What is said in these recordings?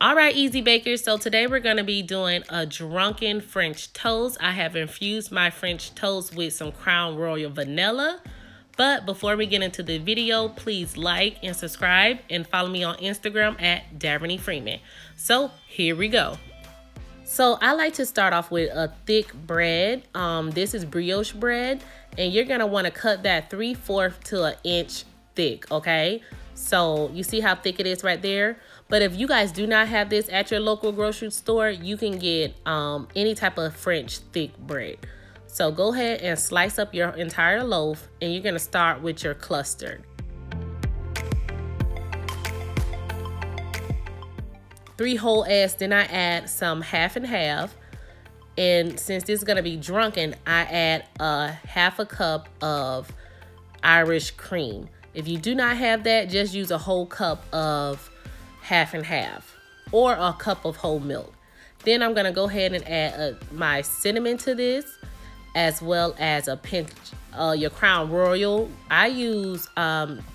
All right, easy bakers. So today we're going to be doing a drunken French toast. I have infused my French toast with some Crown Royal vanilla. But before we get into the video, please like and subscribe and follow me on Instagram at Daverney Freeman. So here we go. So I like to start off with a thick bread. This is brioche bread, and you're going to want to cut that 3/4 to an inch thick, okay? So you see how thick it is right there? But if you guys do not have this at your local grocery store, you can get any type of French thick bread. So go ahead and slice up your entire loaf, and you're gonna start with your cluster. 3 whole eggs, then I add some half and half. And since this is gonna be drunken, I add a 1/2 cup of Irish cream. If you do not have that, just use a whole cup of half and half or a cup of whole milk. Then I'm gonna go ahead and add my cinnamon to this, as well as a pinch your Crown Royal. I use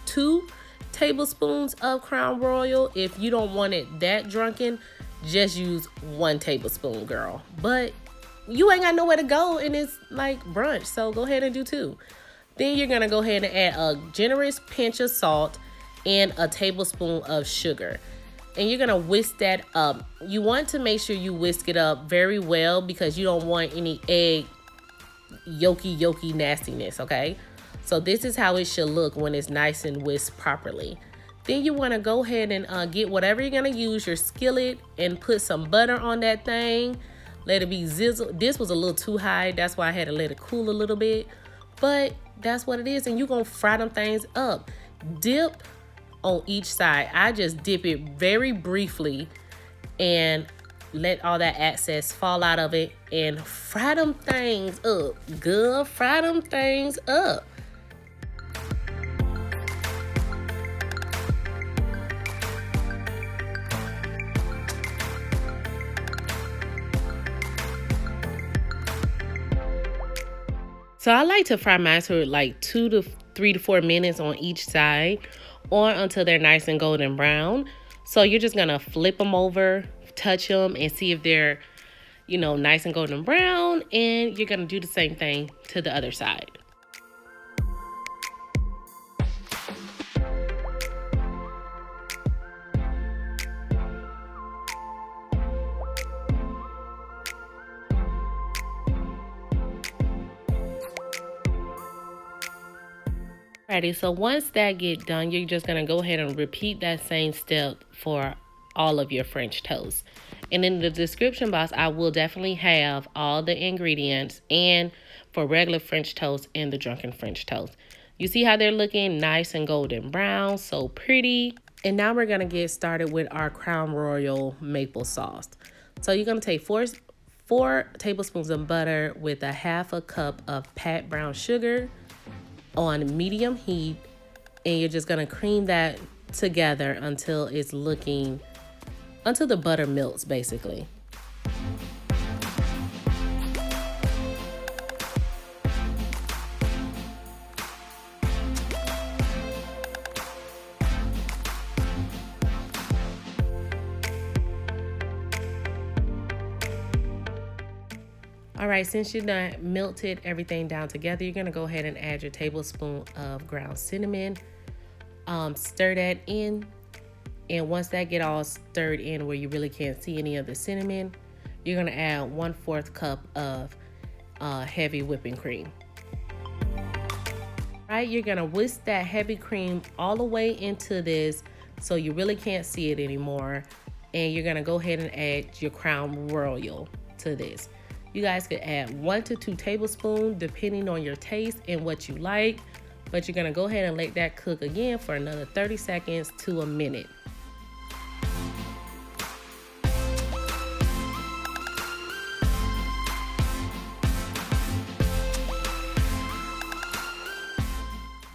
2 tablespoons of Crown Royal. If you don't want it that drunken, just use 1 tablespoon, girl. But you ain't got nowhere to go and it's like brunch, so go ahead and do 2. Then you're gonna go ahead and add a generous pinch of salt and a tablespoon of sugar. And you're gonna whisk that up. You want to make sure you whisk it up very well because you don't want any egg yolky nastiness, okay? So this is how it should look when it's nice and whisked properly. Then you wanna go ahead and get whatever you're gonna use, your skillet, and put some butter on that thing. Let it be sizzle. This was a little too high, that's why I had to let it cool a little bit. But that's what it is, and you're gonna fry them things up. Dip on each side. I just dip it very briefly and let all that excess fall out of it and fry them things up. Good, fry them things up. So I like to fry mine for like 3 to 4 minutes on each side, or until they're nice and golden brown. So you're just gonna flip them over, touch them, and see if they're, nice and golden brown. And you're gonna do the same thing to the other side. Alrighty, so once that get done, you're just gonna go ahead and repeat that same step for all of your French toast. And in the description box, I will definitely have all the ingredients and for regular French toast and the drunken French toast. You see how they're looking nice and golden brown, so pretty. And now we're gonna get started with our Crown Royal maple sauce. So you're gonna take 4 tablespoons of butter with a 1/2 cup of pat brown sugar on medium heat, and you're just gonna cream that together until the butter melts, basically. All right, since you done melted everything down together, you're gonna go ahead and add your tablespoon of ground cinnamon. Stir that in, and once that get all stirred in where you really can't see any of the cinnamon, you're gonna add 1/4 cup of heavy whipping cream. All right, you're gonna whisk that heavy cream all the way into this so you really can't see it anymore. And you're gonna go ahead and add your Crown Royal to this. You guys could add 1 to 2 tablespoons depending on your taste and what you like, but you're gonna go ahead and let that cook again for another 30 seconds to a minute.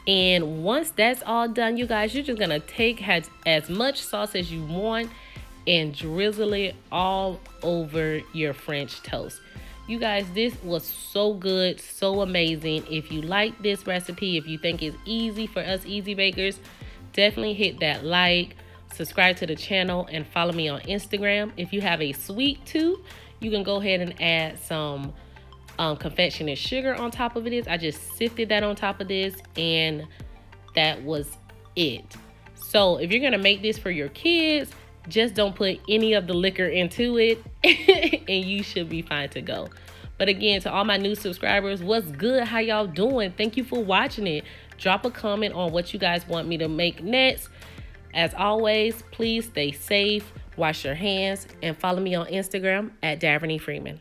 And once that's all done, you guys, you're just gonna take as much sauce as you want and drizzle it all over your French toast. You guys, this was so good, so amazing. If you like this recipe, if you think it's easy for us easy bakers, definitely hit that like, subscribe to the channel and follow me on Instagram. If you have a sweet tooth, you can go ahead and add some confectionate sugar on top of it. I just sifted that on top of this, and that was it. So if you're gonna make this for your kids, just don't put any of the liquor into it and you should be fine to go. But again, to all my new subscribers, what's good? How y'all doing? Thank you for watching it. Drop a comment on what you guys want me to make next. As always, please stay safe, wash your hands, and follow me on Instagram at Daverney Freeman.